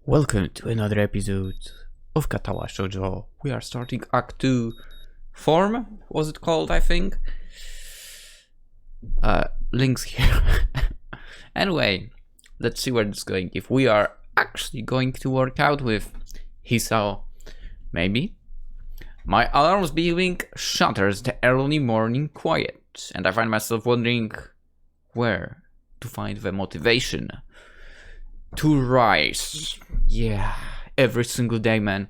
Welcome to another episode of Katawa Shoujo. We are starting Act 2 Form, was it called, I think? Lynx here. Anyway, let's see where it's going. If we are actually going to work out with Hisao, maybe. My alarm's beeping shatters the early morning quiet, and I find myself wondering where to find the motivation to rise. Yeah, every single day, man.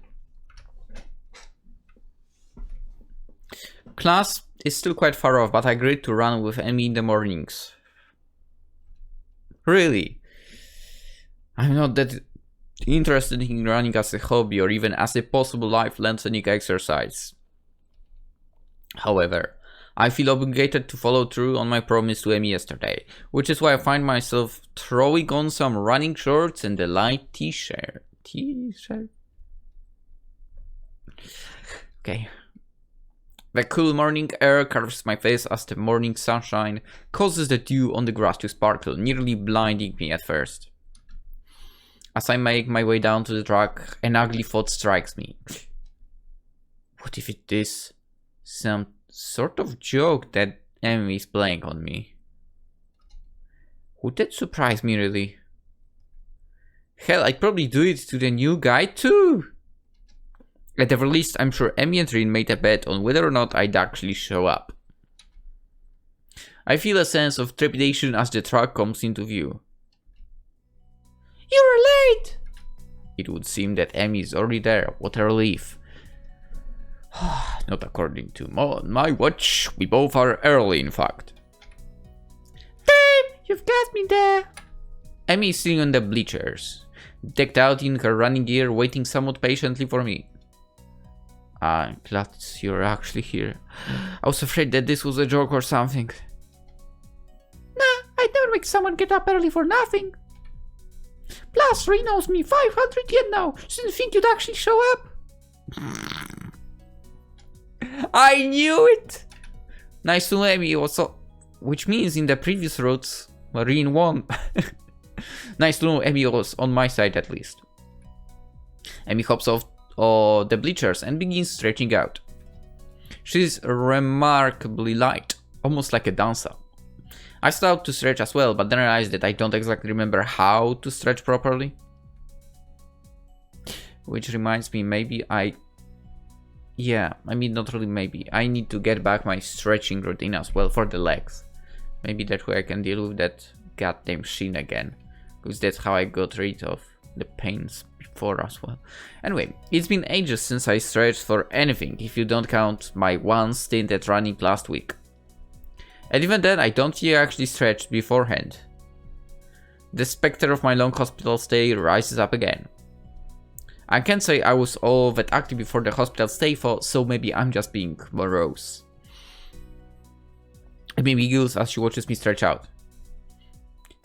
Class is still quite far off, but I agreed to run with Emmy in the mornings. Really? I'm not that interested in running as a hobby or even as a possible life-lengthening exercise. However, I feel obligated to follow through on my promise to Emmy yesterday, which is why I find myself throwing on some running shorts and a light t-shirt. Okay. The cool morning air carves my face as the morning sunshine causes the dew on the grass to sparkle, nearly blinding me at first. As I make my way down to the track, an ugly thought strikes me. What if it is some sort of joke that Emmy is playing on me? Would that surprise me, really? Hell, I'd probably do it to the new guy too! At the very least, I'm sure Emmy and Rin made a bet on whether or not I'd actually show up. I feel a sense of trepidation as the truck comes into view. You're late! It would seem that Emmy is already there. What a relief. Not according to my watch. We both are early, in fact. Damn, you've got me there. Emmy is sitting on the bleachers, decked out in her running gear, waiting somewhat patiently for me. I'm glad you're actually here. I was afraid that this was a joke or something. Nah, I'd never make someone get up early for nothing. Plus, Rin owes me 500 yen now. She didn't think you'd actually show up. I knew it! Nice to know Emmy also. Which means in the previous routes, Rin won. Nice to know Emmy was on my side at least. Emmy hops off the bleachers and begins stretching out. She's remarkably light, almost like a dancer. I start to stretch as well, but then I realized that I don't exactly remember how to stretch properly. Which reminds me, maybe not really maybe. I need to get back my stretching routine as well for the legs. Maybe that way I can deal with that goddamn shin again. Because that's how I got rid of the pains before as well. Anyway, it's been ages since I stretched for anything, if you don't count my one stint at running last week. And even then, I don't think I actually stretched beforehand. The specter of my long hospital stay rises up again. I can't say I was all that active before the hospital stay, so maybe I'm just being morose. Amy giggles as she watches me stretch out.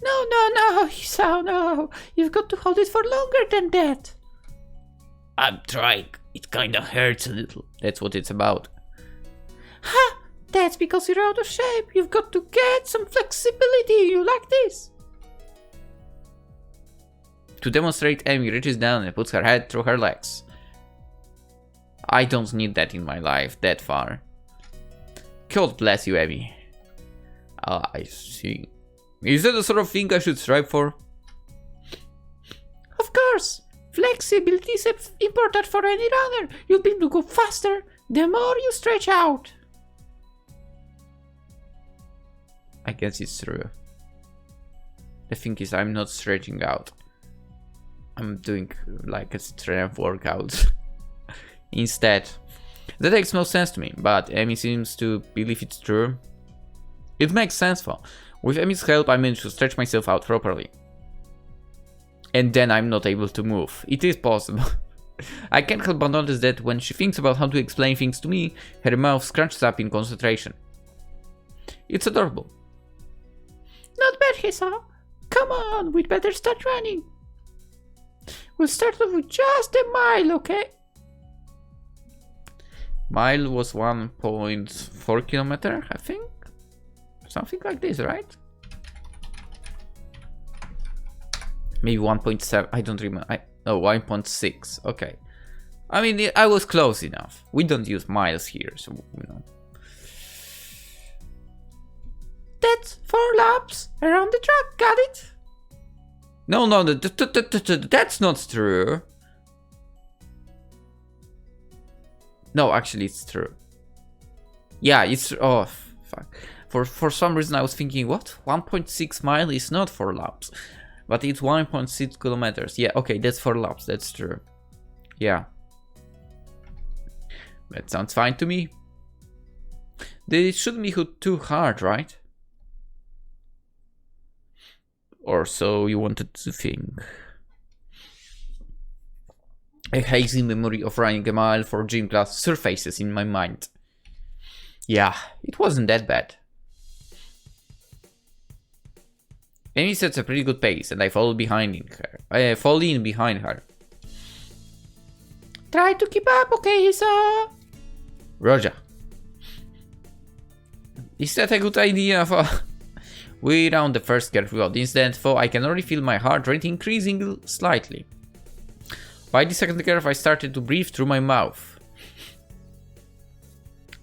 No, Hisao, no. You've got to hold it for longer than that. I'm trying. It kinda hurts a little. That's what it's about. Ha! That's because you're out of shape. You've got to get some flexibility. You like this? To demonstrate, Amy reaches down and puts her head through her legs. I don't need that in my life, that far. God bless you, Amy. I see. Is that the sort of thing I should strive for? Of course. Flexibility is important for any runner. You'll be able to go faster the more you stretch out. I guess it's true. The thing is, I'm not stretching out. I'm doing like a strength workout instead. That makes no sense to me, but Emmy seems to believe it's true. It makes sense though. With Emmy's help, I managed to stretch myself out properly. And then I'm not able to move. It is possible. I can't help but notice that when she thinks about how to explain things to me, her mouth scrunches up in concentration. It's adorable. Not bad, Hisao. Come on, we'd better start running. We'll start off with just a mile, okay? Mile was 1.4 kilometers, I think? Something like this, right? Maybe 1.7, I don't remember. Oh, 1.6. Okay. I mean, I was close enough. We don't use miles here, so, you know. That's 4 laps around the track, got it? No, that's not true. No, actually, it's true. Yeah, it's... Oh, fuck. For some reason, I was thinking, what? 1.6 mile is not 4 laps. But it's 1.6 kilometers. Yeah, okay, that's 4 laps. That's true. Yeah. That sounds fine to me. This shouldn't be too hard, right? Or so you wanted to think. A hazy memory of running a mile for gym class surfaces in my mind. Yeah, it wasn't that bad. Amy sets a pretty good pace, and I fall behind her. I fall in behind her. Try to keep up, okay, Hisao? Roger. Is that a good idea? We round the first curve without incident, though I can already feel my heart rate increasing slightly. By the second curve, I started to breathe through my mouth.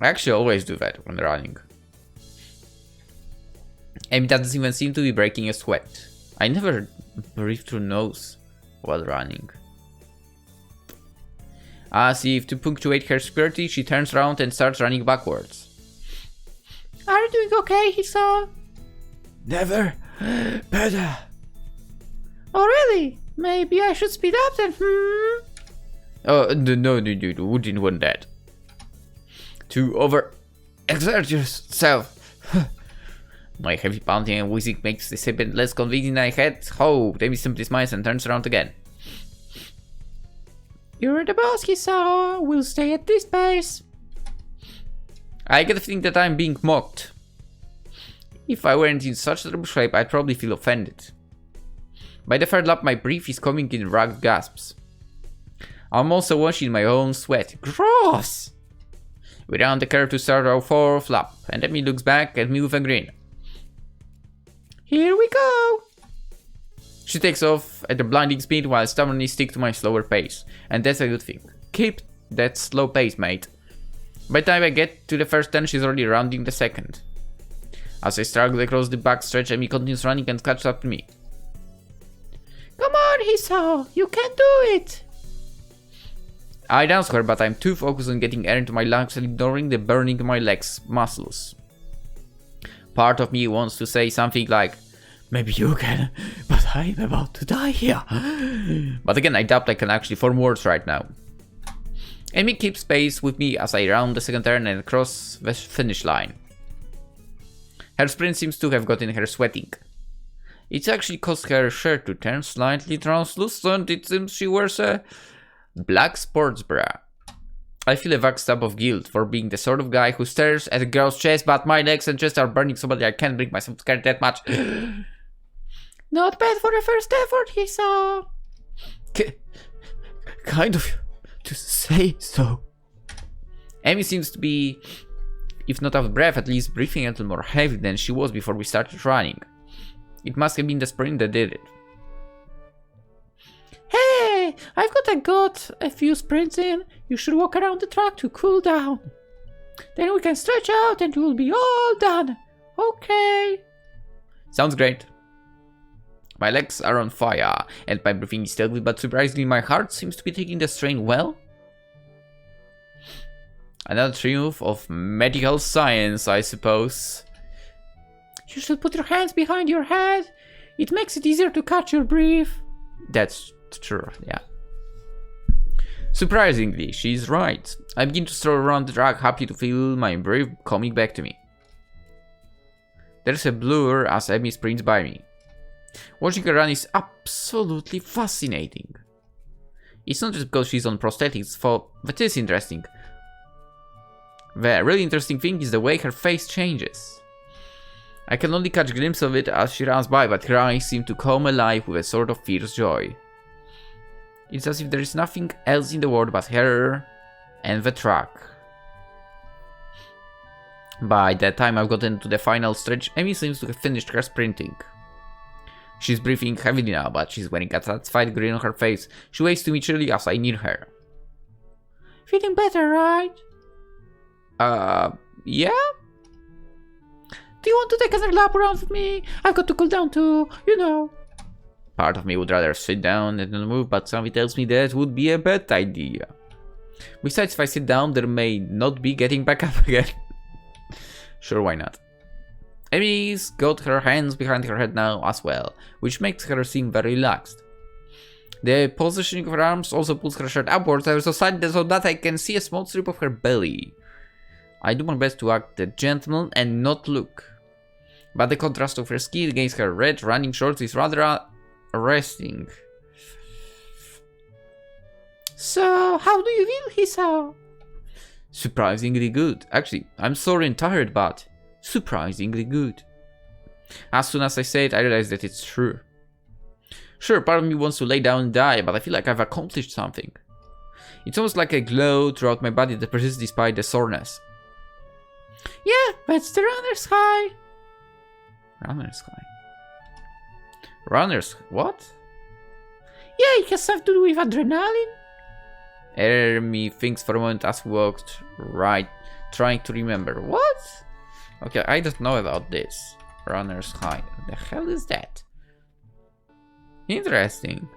I actually always do that when running. Amy doesn't even seem to be breaking a sweat. I never breathe through nose while running. As if to punctuate her spirity, she turns around and starts running backwards. Are you doing okay, Hisao? Never better. Oh really? Maybe I should speed up then, Oh, no, wouldn't want that. To over-exert yourself. My heavy pounding and wheezing makes this a bit less convenient than I had hoped. Amy simply smiles and turns around again. You're the boss, Hisao. We'll stay at this pace. I get the feeling that I'm being mocked. If I weren't in such terrible shape, I'd probably feel offended. By the third lap, my breath is coming in ragged gasps. I'm also washing my own sweat. Gross! We round the curve to start our 4th lap, and Amy looks back at me with a grin. Here we go! She takes off at a blinding speed while I stubbornly stick to my slower pace, and that's a good thing. Keep that slow pace, mate. By the time I get to the first 10, she's already rounding the second. As I struggle across the backstretch, Amy continues running and catches up to me. Come on, Hisao, you can do it! I dance her, but I'm too focused on getting air into my lungs and ignoring the burning in my legs muscles. Part of me wants to say something like, maybe you can, but I'm about to die here. But again, I doubt I can actually form words right now. Amy keeps pace with me as I round the second turn and cross the finish line. Her sprint seems to have gotten her sweating. It's actually caused her shirt to turn slightly translucent. It seems she wears a black sports bra. I feel a vague stab of guilt for being the sort of guy who stares at a girl's chest, but my legs and chest are burning so badly I can't bring myself to carry that much. Not bad for a first effort, Hisao. Kind of to say so. Amy seems to be, if not out of breath, at least breathing a little more heavy than she was before we started running. It must have been the sprint that did it. Hey, I've got a few sprints in. You should walk around the track to cool down. Then we can stretch out and you'll be all done. Okay. Sounds great. My legs are on fire and my breathing is steady, but surprisingly my heart seems to be taking the strain well. Another triumph of medical science, I suppose. You should put your hands behind your head. It makes it easier to catch your breath. That's true, yeah. Surprisingly, she's right. I begin to stroll around the track, happy to feel my breath coming back to me. There's a blur as Amy sprints by me. Watching her run is absolutely fascinating. It's not just because she's on prosthetics, that is interesting. The really interesting thing is the way her face changes. I can only catch a glimpse of it as she runs by, but her eyes seem to come alive with a sort of fierce joy. It's as if there is nothing else in the world but her and the track. By the time I've gotten to the final stretch, Amy seems to have finished her sprinting. She's breathing heavily now, but she's wearing a satisfied grin on her face. She waves to me cheerily as I near her. Feeling better, right? Yeah? Do you want to take another lap around with me? I've got to cool down too, you know. Part of me would rather sit down and not move, but something tells me that would be a bad idea. Besides, if I sit down, there may not be getting back up again. Sure, why not? Emmy's got her hands behind her head now as well, which makes her seem very relaxed. The positioning of her arms also pulls her shirt upwards so that I can see a small strip of her belly. I do my best to act the gentleman and not look, but the contrast of her skin against her red running shorts is rather arresting. So, how do you feel, Hisao? Surprisingly good. Actually, I'm sorry and tired, but surprisingly good. As soon as I say it, I realize that it's true. Sure, part of me wants to lay down and die, but I feel like I've accomplished something. It's almost like a glow throughout my body that persists despite the soreness. Yeah, that's the runner's high. Runner's high? Runner's... what? Yeah, it has something to do with adrenaline. Ermi thinks for a moment as we walked right, trying to remember. What? Okay, I don't know about this. Runner's high. What the hell is that? Interesting.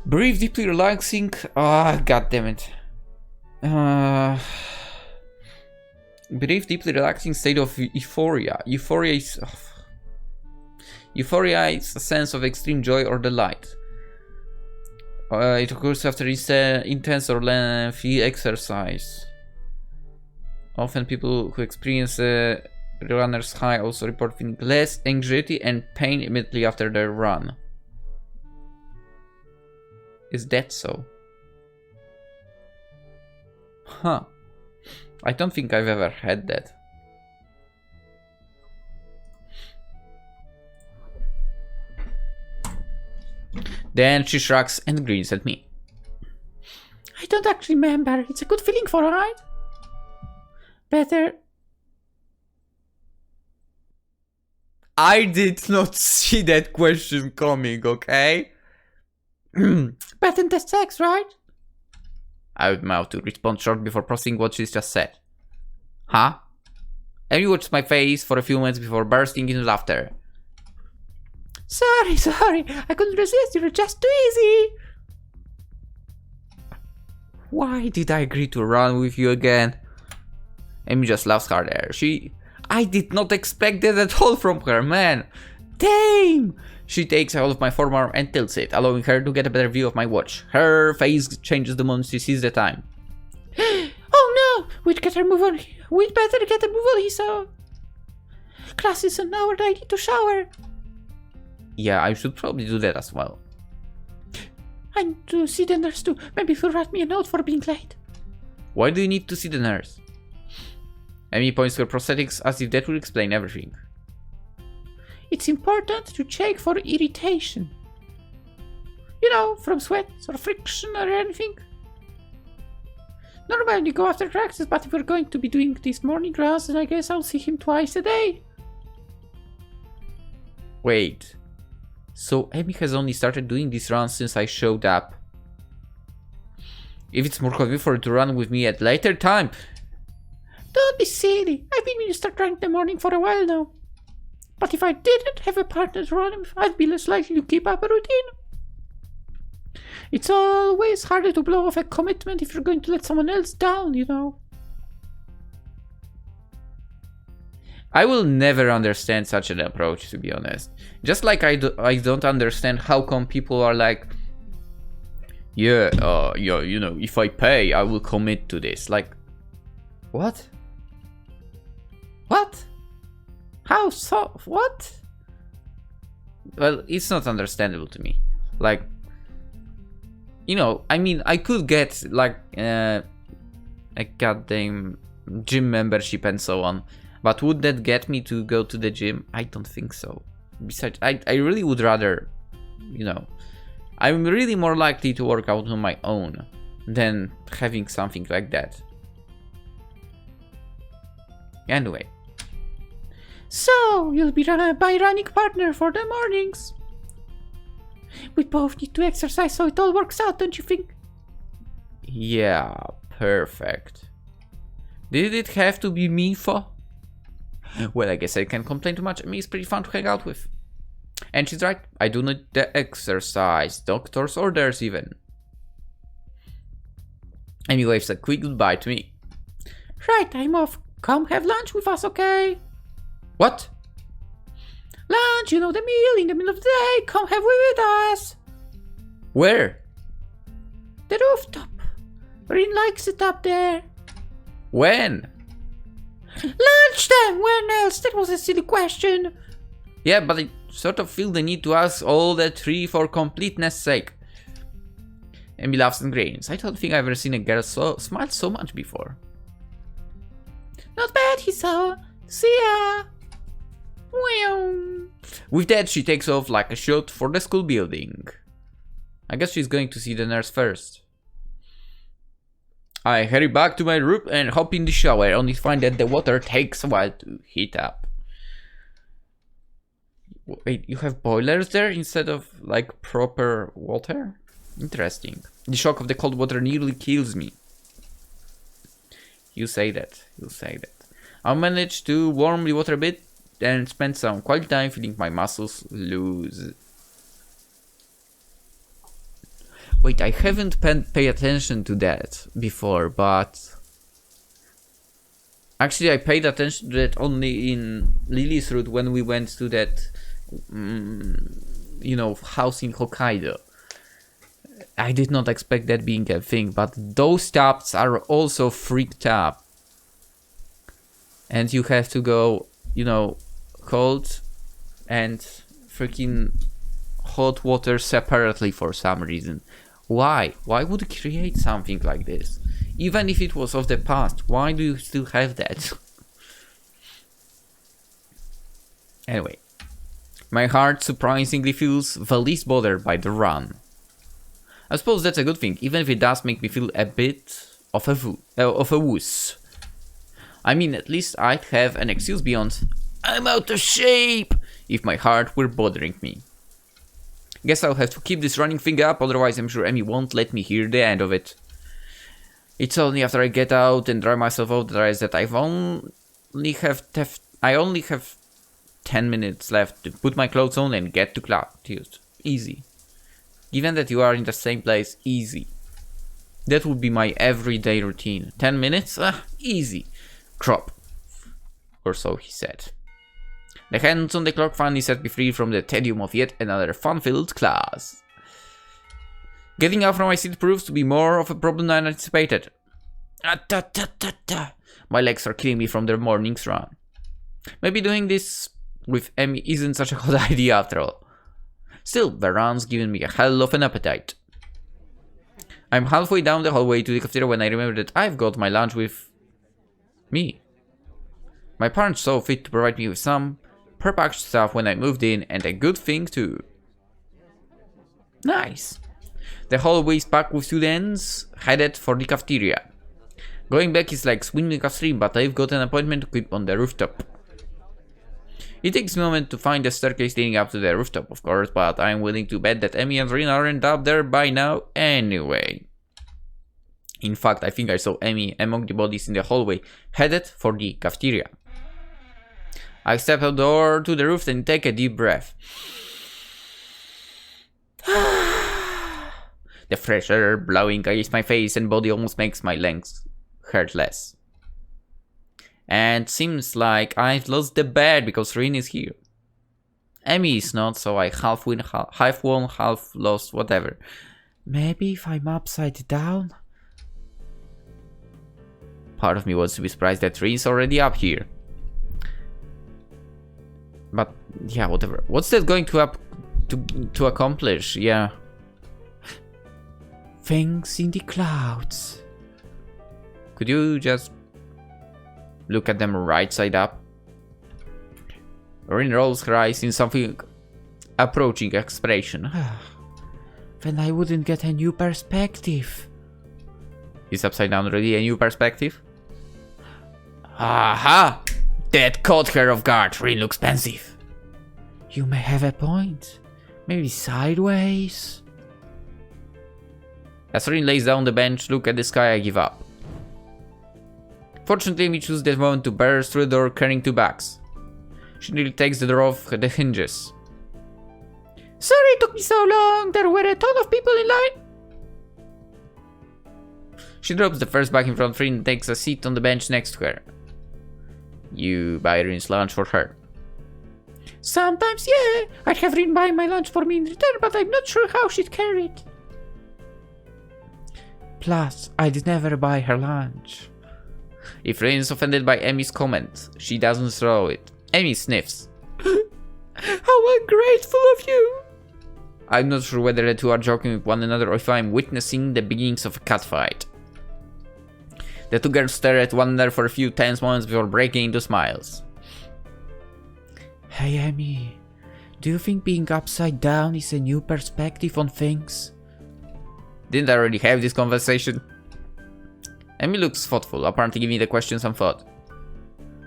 Breathe deeply, relaxing. Ah, god damn it. Brief, deeply relaxing state of euphoria. Euphoria is a sense of extreme joy or delight. It occurs after intense or lengthy exercise. Often people who experience a runner's high also report feeling less anxiety and pain immediately after their run. Is that so? Huh. I don't think I've ever had that. Then she shrugs and grins at me. I don't actually remember. It's a good feeling for a ride. Better. I did not see that question coming, okay? Better than sex, right? I would mouth to respond short before processing what she's just said. Huh? Amy watched my face for a few moments before bursting into laughter. Sorry, I couldn't resist, you were just too easy. Why did I agree to run with you again? Amy just laughs harder. I did not expect that at all from her, man. Damn! She takes hold of my forearm and tilts it, allowing her to get a better view of my watch. Her face changes the moment she sees the time. Oh no! We'd better get a move on, Hisao. Class is an hour, I need to shower. Yeah, I should probably do that as well. I need to see the nurse too. Maybe she'll write me a note for being late. Why do you need to see the nurse? Amy points to her prosthetics as if that will explain everything. It's important to check for irritation. You know, from sweat or friction or anything. Normally go after practice, but if we're going to be doing this morning class, then I guess I'll see him twice a day. Wait. So Amy has only started doing these runs since I showed up. If it's more convenient for her to run with me at later time. Don't be silly. I've been meaning to start running in the morning for a while now. But if I didn't have a partner to run with, I'd be less likely to keep up a routine. It's always harder to blow off a commitment if you're going to let someone else down, you know. I will never understand such an approach, to be honest. Just like I don't understand how come people are like, yeah, you know, if I pay, I will commit to this. Like, what? What? How so? What? Well, it's not understandable to me. Like, you know, I mean, I could get like a goddamn gym membership and so on, but would that get me to go to the gym? I don't think so. Besides, I really would rather, you know, I'm really more likely to work out on my own than having something like that. Anyway, So, you'll be my running partner for the mornings. We both need to exercise so it all works out, don't you think? Yeah, perfect. Did it have to be me for? Well, I guess I can't complain too much. I mean, it's pretty fun to hang out with. And she's right, I do need the exercise, doctor's orders even. And he waves a quick goodbye to me. Right, I'm off. Come have lunch with us, okay? What? Lunch, you know, the meal in the middle of the day. Come have with us. Where? The rooftop. Rin likes it up there. When? Lunchtime, when else? That was a silly question. Yeah, but I sort of feel the need to ask all the three for completeness sake. Amy laughs and grins. I don't think I've ever seen a girl smile so much before. Not bad, Hisao. See ya. With that, she takes off like a shot for the school building. I guess she's going to see the nurse first. I hurry back to my room and hop in the shower, only to find that the water takes a while to heat up. Wait, you have boilers there instead of like proper water? Interesting. The shock of the cold water nearly kills me. You say that. I'll manage to warm the water a bit and spend some quality time feeling my muscles loose. Wait, I haven't paid attention to that before, but... Actually, I paid attention to that only in Lily's route when we went to that, you know, house in Hokkaido. I did not expect that being a thing, but those taps are also freaked up. And you have to go, you know, cold and freaking hot water separately for some reason. Why? Why would you create something like this? Even if it was of the past, why do you still have that? Anyway, my heart surprisingly feels the least bothered by the run. I suppose that's a good thing, even if it does make me feel a bit of a wuss. I mean, at least I'd have an excuse beyond I'm out of shape if my heart were bothering me. Guess I'll have to keep this running thing up, otherwise I'm sure Amy won't let me hear the end of it. It's only after I get out and dry myself out that I realize that I only have 10 minutes left to put my clothes on and get to class. Easy. Given that you are in the same place, easy. That would be my everyday routine. 10 minutes? Easy. Crop. Or so he said. The hands on the clock finally set me free from the tedium of yet another fun-filled class. Getting up from my seat proves to be more of a problem than anticipated. My legs are killing me from the morning's run. Maybe doing this with Emmy isn't such a good idea after all. Still, the run's given me a hell of an appetite. I'm halfway down the hallway to the cafeteria when I remember that I've got my lunch with me. My parents saw fit to provide me with some prepackaged stuff when I moved in, and a good thing too. Nice. The hallway is packed with students headed for the cafeteria. Going back is like swimming upstream, but I've got an appointment to keep on the rooftop. It takes a moment to find the staircase leading up to the rooftop, of course, but I'm willing to bet that Emmy and Rin aren't up there by now anyway. In fact, I think I saw Emmy among the bodies in the hallway, headed for the cafeteria. I step outdoor to the roof and take a deep breath. The fresh air blowing against my face and body almost makes my legs hurt less. And seems like I've lost the bet because Rin is here. Emmy is not, so I half won, half lost, whatever. Maybe if I'm upside down? Part of me wants to be surprised that Rin's already up here. But yeah, whatever. What's that going to accomplish? Yeah. Things in the clouds. Could you just look at them right side up? Rin rolls her eyes in something approaching expression. Then I wouldn't get a new perspective. Is upside down already a new perspective? Aha! That caught her off guard. Rin looks pensive. You may have a point. Maybe sideways? As Rin lays down on the bench, look at the sky, I give up. Fortunately, we choose that moment to burst through the door carrying 2 bags. She nearly takes the door off the hinges. Sorry it took me so long. There were a ton of people in line. She drops the first bag in front of Rin and takes a seat on the bench next to her. You buy Rin's lunch for her. Sometimes, yeah. I'd have Rin buy my lunch for me in return, but I'm not sure how she'd carry it. Plus, I'd never buy her lunch. If Rin is offended by Emmy's comment, she doesn't throw it. Emmy sniffs. How ungrateful of you! I'm not sure whether the two are joking with one another or if I'm witnessing the beginnings of a catfight. The two girls stare at one another for a few tense moments before breaking into smiles. Hey Emmy, do you think being upside down is a new perspective on things? Didn't I already have this conversation? Emmy looks thoughtful, apparently giving the question some thought.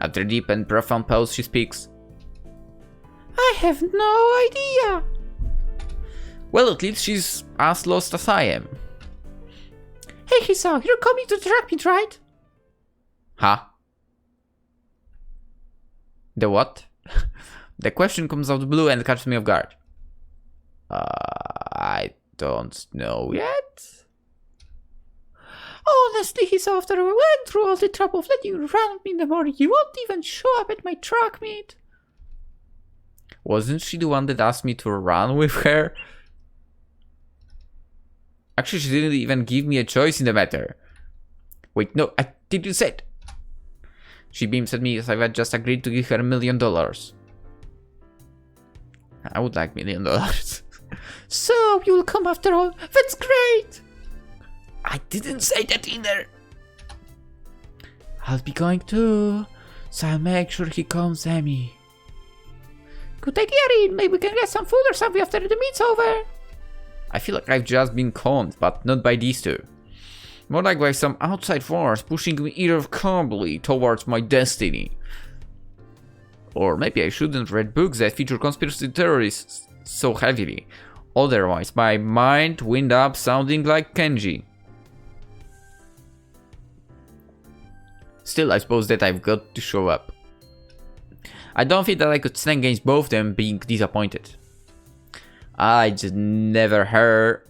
After a deep and profound pause, she speaks. I have no idea. Well, at least she's as lost as I am. Hey Hisao, you're coming to track me, right? Huh? The what? The question comes out of the blue and catches me off guard. I don't know yet. Honestly, Hisao, after I went through all the trouble of letting you run me in the morning, you won't even show up at my track meet. Wasn't she the one that asked me to run with her? Actually, she didn't even give me a choice in the matter. Wait, no, I didn't say it. She beams at me as I had just agreed to give her $1 million. I would like $1 million. So, you'll come after all? That's great! I didn't say that either. I'll be going too, so I'll make sure he comes, Emmy. Good idea, Rin. Maybe we can get some food or something after the meet's over. I feel like I've just been conned, but not by these two. More like by some outside force pushing me irrevocably towards my destiny. Or maybe I shouldn't read books that feature conspiracy theorists so heavily. Otherwise, my mind wind up sounding like Kenji. Still, I suppose that I've got to show up. I don't think that I could stand against both of them being disappointed. I'd never hear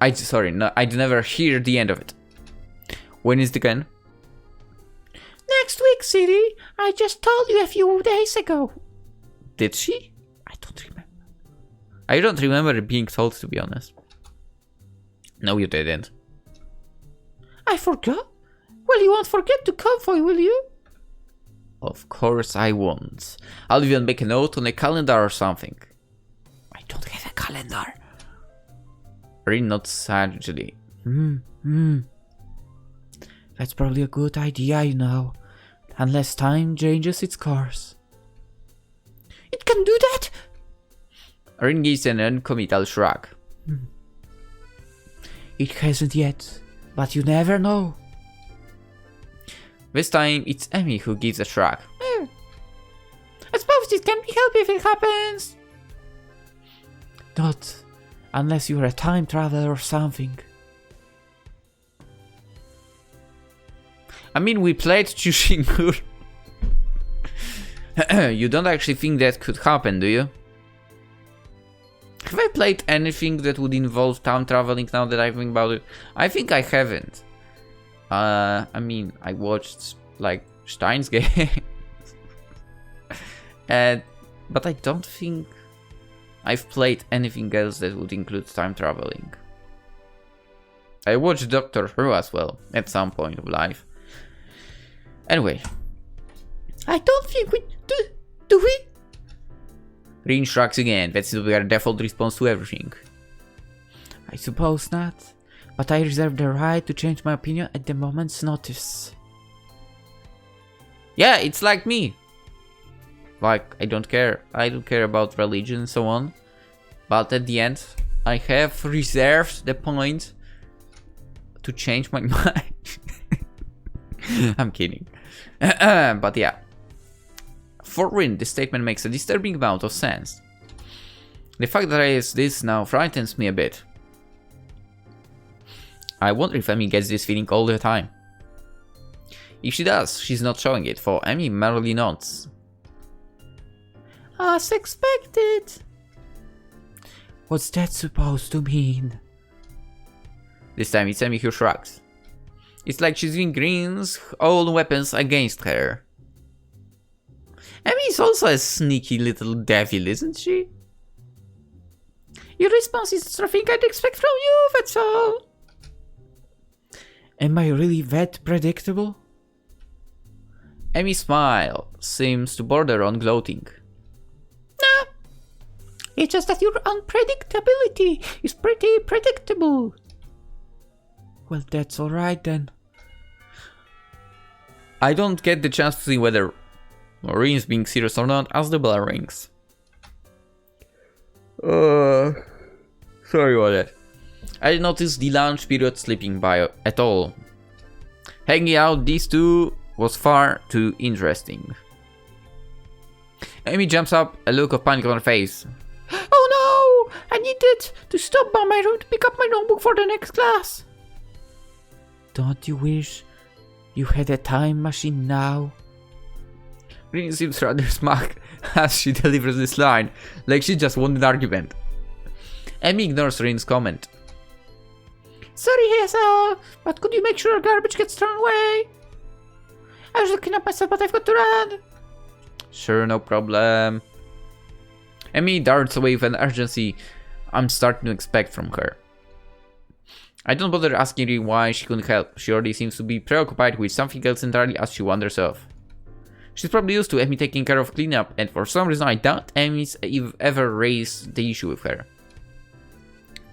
the end of it. When is the gun? Next week, Siri. I just told you a few days ago. Did she? I don't remember. I don't remember being told, to be honest. No, you didn't. I forgot? Well, you won't forget to convoy, will you? Of course I won't. I'll even make a note on a calendar or something. I don't have a calendar. Rin nods sagely. That's probably a good idea, you know. Unless time changes its course. It can do that? Rin gives an uncommittal shrug. It hasn't yet, but you never know. This time, it's Emmy who gives a shrug. I suppose it can be helped if it happens. Not unless you're a time traveler or something. I mean, we played Chushingur. You don't actually think that could happen, do you? Have I played anything that would involve time traveling now that I think about it? I think I haven't. I mean, I watched, like, Steins Gate. But I don't think I've played anything else that would include time traveling. I watched Doctor Who as well, at some point of life. Anyway. I don't think we do we? Rin shrugs again. That's their default response to everything. I suppose not. But I reserve the right to change my opinion at the moment's notice. Yeah, it's like me. Like, I don't care. I don't care about religion and so on. But at the end, I have reserved the point to change my mind. I'm kidding. But yeah. For Rin, this statement makes a disturbing amount of sense. The fact that I ask this now frightens me a bit. I wonder if Emi gets this feeling all the time. If she does, she's not showing it, for Emi merely nods. As expected. What's that supposed to mean? This time it's Emi who shrugs. It's like she's using Green's own weapons against her. Emi is also a sneaky little devil, isn't she? Your response is the sort of thing I'd expect from you, that's all. Am I really that predictable? Emi's smile seems to border on gloating. Nah, it's just that your unpredictability is pretty predictable. Well, that's alright then. I don't get the chance to see whether Rin is being serious or not as the bell rings. Sorry about that. I didn't notice the lunch period slipping by at all. Hanging out these two was far too interesting. Emi jumps up, a look of panic on her face. Oh no! I needed to stop by my room to pick up my notebook for the next class. Don't you wish you had a time machine now? Rin seems rather smug as she delivers this line, like she just won an argument. Emi ignores Rin's comment. Sorry, Hisao, but could you make sure garbage gets thrown away? I was looking up myself, but I've got to run. Sure, no problem. Emi darts away with an urgency I'm starting to expect from her. I don't bother asking her why she couldn't help. She already seems to be preoccupied with something else entirely as she wanders off. She's probably used to Emi taking care of cleanup, and for some reason I doubt Emi's ever raised the issue with her.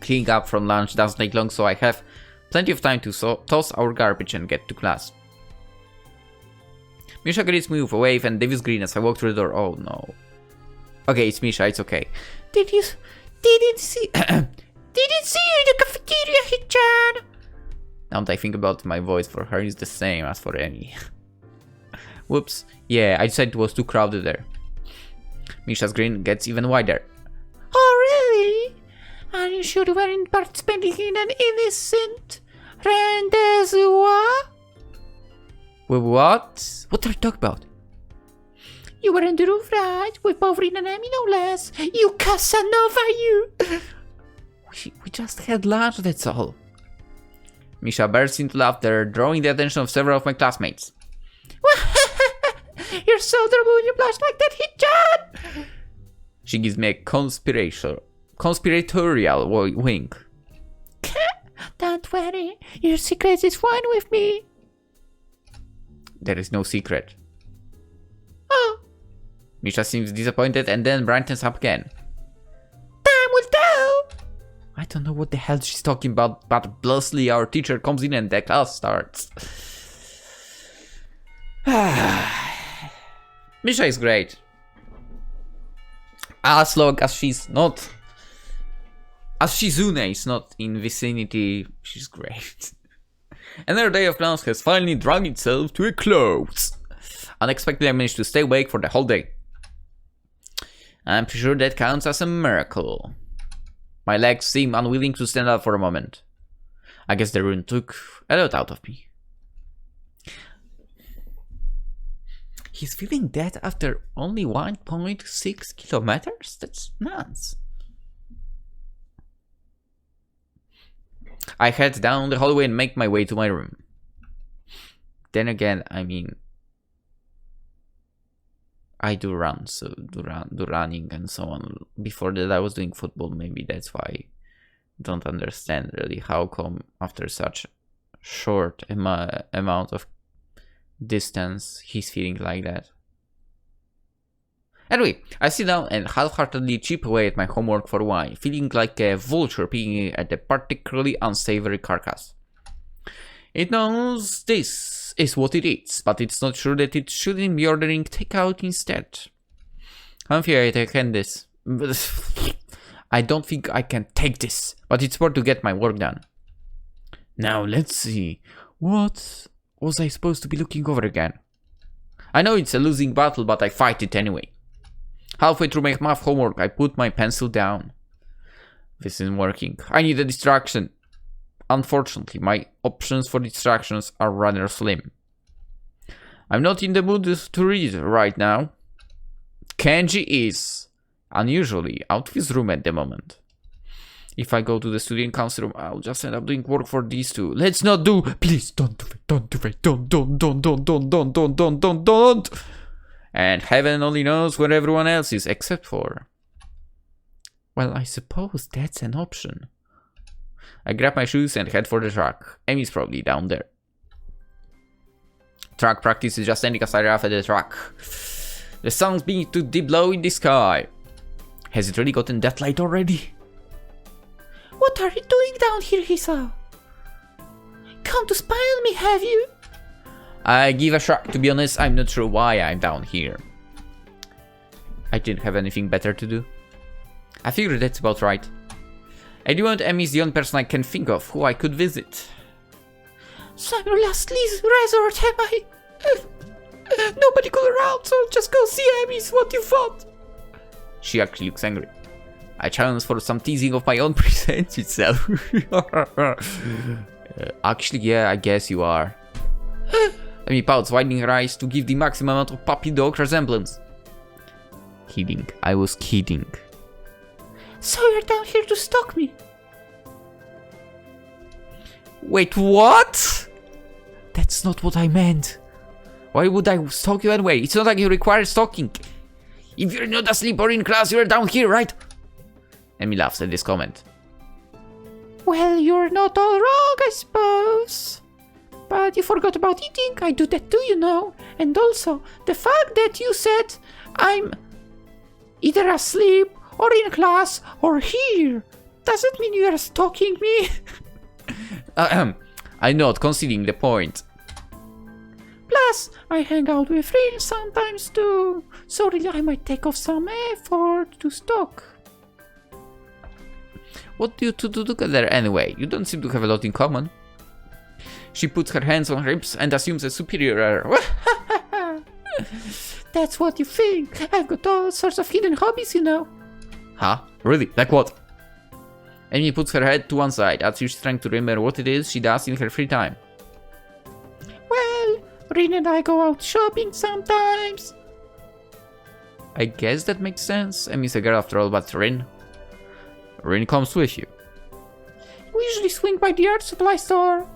Cleaning up from lunch doesn't take long, so I have plenty of time to toss our garbage and get to class. Misha greets me with a wave and Davis grin as I walk through the door. Oh no. Okay, it's Misha, it's okay. Didn't see you in the cafeteria, Hichan. Now that I think about it, my voice for her is the same as for Emi. Whoops. Yeah, I decided it was too crowded there. Misha's grin gets even wider. Oh really? Are you sure you weren't participating in an innocent rendezvous? What? What are you talking about? You were in the roof, right? With both Rin and Emi, no less. You Casanova, you! We just had lunch, that's all. Misha bursts into laughter, drawing the attention of several of my classmates. You're so adorable when you blush like that, Hichan! She gives me a conspiratorial wink. Don't worry, your secret is fine with me. There is no secret. Oh. Misha seems disappointed and then brightens up again. Time will tell. I don't know what the hell she's talking about, but blithely our teacher comes in and the class starts. Misha is great. As long as she's not... As Shizune is not in vicinity, she's great. Another day of class has finally dragged itself to a close. Unexpectedly I managed to stay awake for the whole day. I'm pretty sure that counts as a miracle. My legs seem unwilling to stand up for a moment. I guess the rune took a lot out of me. He's feeling that after only 1.6 kilometers? That's nuts. I head down the hallway and make my way to my room. Then again, I mean, I do run, so do running and so on. Before that I was doing football, maybe that's why I don't understand really how come after such short amount of distance he's feeling like that. Anyway, I sit down and half-heartedly chip away at my homework for a while, feeling like a vulture picking at a particularly unsavory carcass. It knows this is what it eats, but it's not sure that it shouldn't be ordering takeout instead. I'm afraid I can this. I don't think I can take this, but it's worth to get my work done. Now let's see, what was I supposed to be looking over again? I know it's a losing battle, but I fight it anyway. Halfway through my math homework, I put my pencil down. This isn't working. I need a distraction. Unfortunately, my options for distractions are rather slim. I'm not in the mood to read right now. Kenji is unusually out of his room at the moment. If I go to the student council room, I'll just end up doing work for these two. Let's not do. Please don't do it. Don't do it. Don't. And heaven only knows where everyone else is, except for. Well, I suppose that's an option. I grab my shoes and head for the track. Amy's probably down there. Track practice is just standing aside off at the track. The sun's beginning to deep low in the sky. Has it really gotten that light already? What are you doing down here, Hisao? Come to spy on me, have you? I give a shrug. To be honest, I'm not sure why I'm down here. I didn't have anything better to do. I figured that's about right. At the moment, Emmy's the only person I can think of who I could visit. So I'm your last resort, am I? Nobody got around, so just go see Emmy's. What you thought? She actually looks angry. I challenge for some teasing of my own pretentious self. Actually, yeah, I guess you are. Emmy pouts, widening her eyes to give the maximum amount of puppy dog resemblance. Kidding. I was kidding. So you're down here to stalk me? Wait, what? That's not what I meant. Why would I stalk you anyway? It's not like you require stalking. If you're not asleep or in class, you're down here, right? Emmy laughs at this comment. Well, you're not all wrong, I suppose. But you forgot about eating. I do that too, you know. And also, the fact that you said I'm either asleep or in class or here doesn't mean you are stalking me. I'm not conceding the point. Plus, I hang out with friends sometimes too. So really I might take off some effort to stalk. What do you two do together anyway? You don't seem to have a lot in common. She puts her hands on her hips and assumes a superior air. That's what you think. I've got all sorts of hidden hobbies, you know. Huh? Really? Like what? Amy puts her head to one side as she's trying to remember what it is she does in her free time. Well, Rin and I go out shopping sometimes. I guess that makes sense. Amy's a girl after all, but Rin comes with you. We usually swing by the art supply store.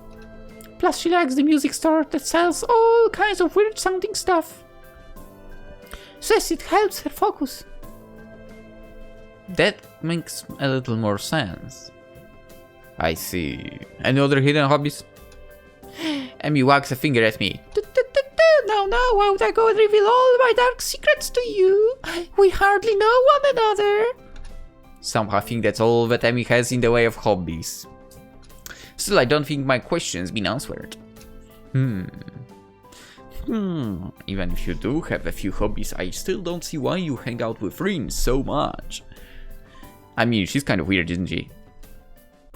Plus she likes the music store that sells all kinds of weird sounding stuff. Says it helps her focus. That makes a little more sense. I see. Any other hidden hobbies? Amy wags a finger at me. No, why would I go and reveal all my dark secrets to you? We hardly know one another. Somehow I think that's all that Amy has in the way of hobbies. Still, I don't think my question's been answered. Even if you do have a few hobbies, I still don't see why you hang out with Rin so much. I mean, she's kind of weird, isn't she?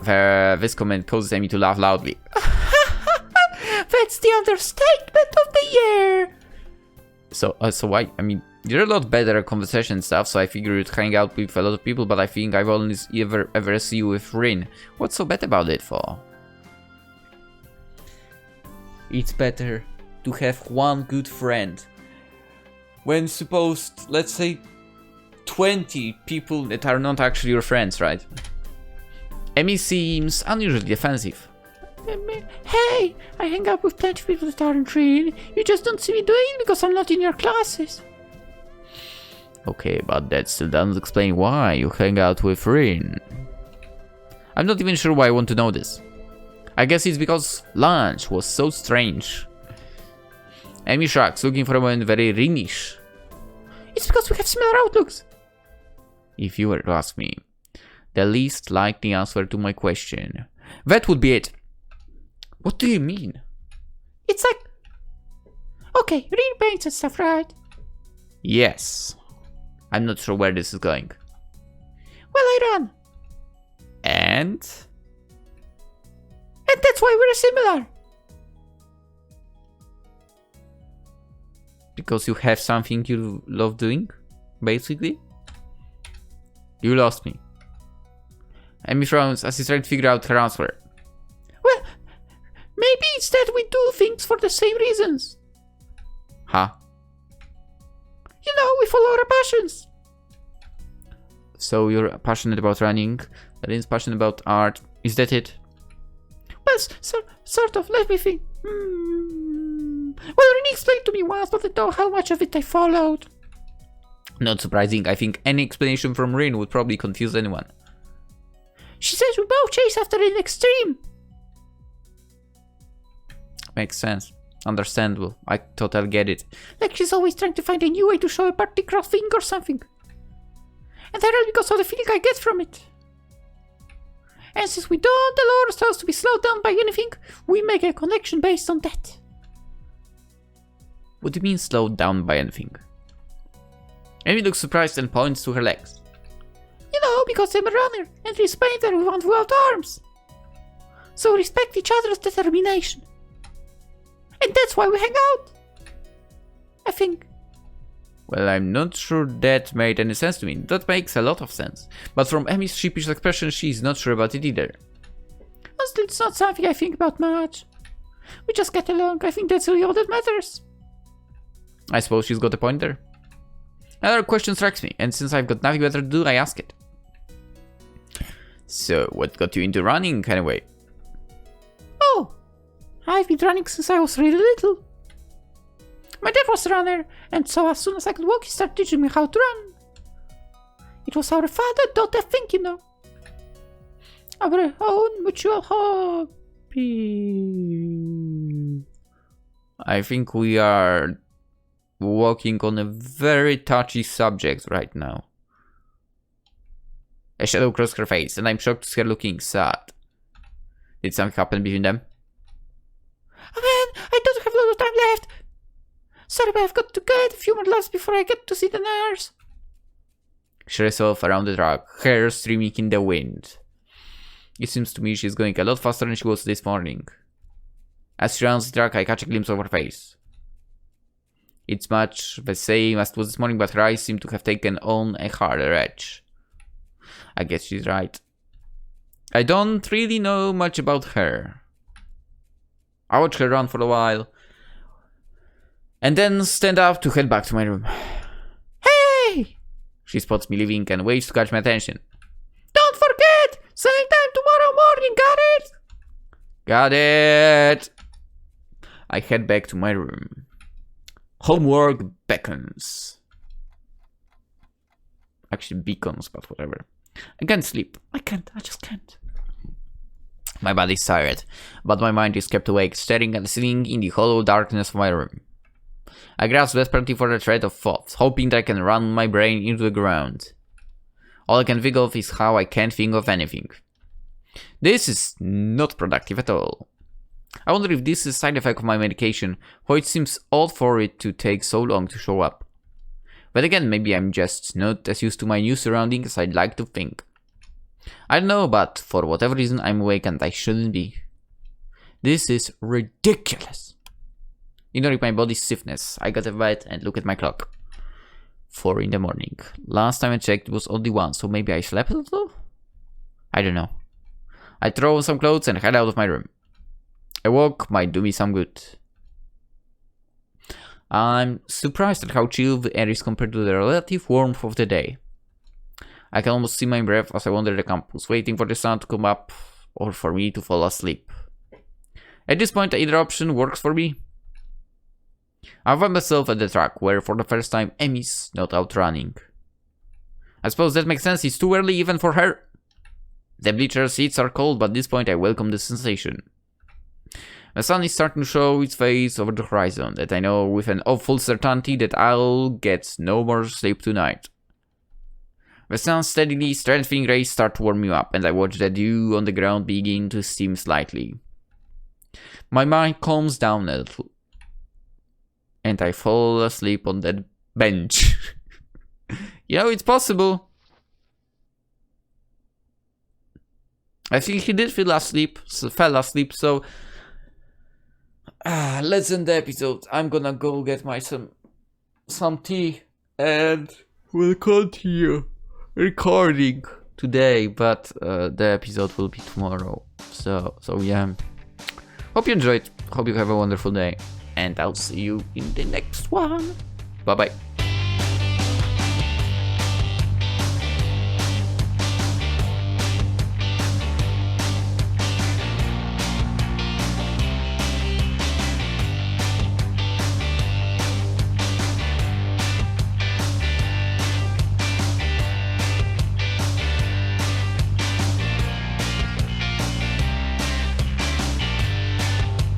This comment causes Amy to laugh loudly. That's the understatement of the year. So why? I mean, you're a lot better at conversation stuff, so I figure you'd hang out with a lot of people, but I think I've only ever see you with Rin. What's so bad about it for? It's better to have one good friend when supposed, let's say, 20 people that are not actually your friends, right? Amy seems unusually defensive. Hey, I hang out with plenty of people that aren't Rin. You just don't see me doing it because I'm not in your classes. Okay, but that still doesn't explain why you hang out with Rin. I'm not even sure why I want to know this. I guess it's because lunch was so strange. Amy shrugs, looking for a moment very Rinish. It's because we have similar outlooks. If you were to ask me, the least likely answer to my question, that would be it. What do you mean? It's like... Okay, Rin paints and stuff, right? Yes. I'm not sure where this is going. Well, I run. And that's why we're similar. Because you have something you love doing, basically? You lost me. Amy frowns as he's trying to figure out her answer. Well, maybe it's that we do things for the same reasons. Huh? You know, we follow our passions. So you're passionate about running, Lynn's passionate about art. Is that it? Well, sort of. Let me think. Well, Rini explained to me once, but I don't know how much of it I followed. Not surprising. I think any explanation from Rin would probably confuse anyone. She says we both chase after an extreme. Makes sense. Understandable. I totally get it. Like she's always trying to find a new way to show a particular thing or something. And that is because of the feeling I get from it. And since we don't allow ourselves to be slowed down by anything, we make a connection based on that. What do you mean slowed down by anything? Amy looks surprised and points to her legs. You know, because I'm a runner and he's a painter without arms. So we respect each other's determination. And that's why we hang out. I think. Well, I'm not sure that made any sense to me. That makes a lot of sense. But from Amy's sheepish expression, she's not sure about it either. Honestly, it's not something I think about much. We just get along. I think that's really all that matters. I suppose she's got a point there. Another question strikes me, and since I've got nothing better to do, I ask it. So, what got you into running, anyway? Oh, I've been running since I was really little. My dad was a runner, and so as soon as I could walk, he started teaching me how to run. It was our father-daughter thing, you know. Our own mutual hobby. I think we are walking on a very touchy subject right now. A shadow crossed her face, and I'm shocked to see her looking sad. Did something happen between them? Oh man, I don't have a lot of time left. Sorry, but I've got to get a few more laps before I get to see the nurse. She races off around the truck, hair streaming in the wind. It seems to me she's going a lot faster than she was this morning. As she rounds the truck, I catch a glimpse of her face. It's much the same as it was this morning, but her eyes seem to have taken on a harder edge. I guess she's right. I don't really know much about her. I watch her run for a while, and then stand up to head back to my room. Hey! She spots me leaving and waits to catch my attention. Don't forget! Same time tomorrow morning, got it? Got it! I head back to my room. Homework beckons. Actually beacons, but whatever. I can't sleep. I just can't. My body's tired, but my mind is kept awake, staring at the ceiling in the hollow darkness of my room. I grasp desperately for the thread of thought, hoping that I can run my brain into the ground. All I can think of is how I can't think of anything. This is not productive at all. I wonder if this is a side effect of my medication, for it seems odd for it to take so long to show up. But again, maybe I'm just not as used to my new surroundings as I'd like to think. I don't know, but for whatever reason I'm awake and I shouldn't be. This is ridiculous. Ignoring my body's stiffness, I got a bed and look at my clock. 4 in the morning. Last time I checked it was only 1, so maybe I slept a little? I don't know. I throw on some clothes and head out of my room. A walk might do me some good. I'm surprised at how chill the air is compared to the relative warmth of the day. I can almost see my breath as I wander the campus, waiting for the sun to come up or for me to fall asleep. At this point, either option works for me. I find myself at the track where for the first time Amy's not out running. I suppose that makes sense, it's too early even for her. The bleacher seats are cold, but at this point I welcome the sensation. The sun is starting to show its face over the horizon, that I know with an awful certainty that I'll get no more sleep tonight. The sun's steadily strengthening rays start to warm me up, and I watch the dew on the ground begin to steam slightly. My mind calms down a little, and I fall asleep on that bench. You know, it's possible. I think he did fell asleep, so let's end the episode. I'm gonna go get my some some tea, and we'll continue recording today, but the episode will be tomorrow. So yeah. Hope you enjoyed. Hope you have a wonderful day, and I'll see you in the next one. Bye bye.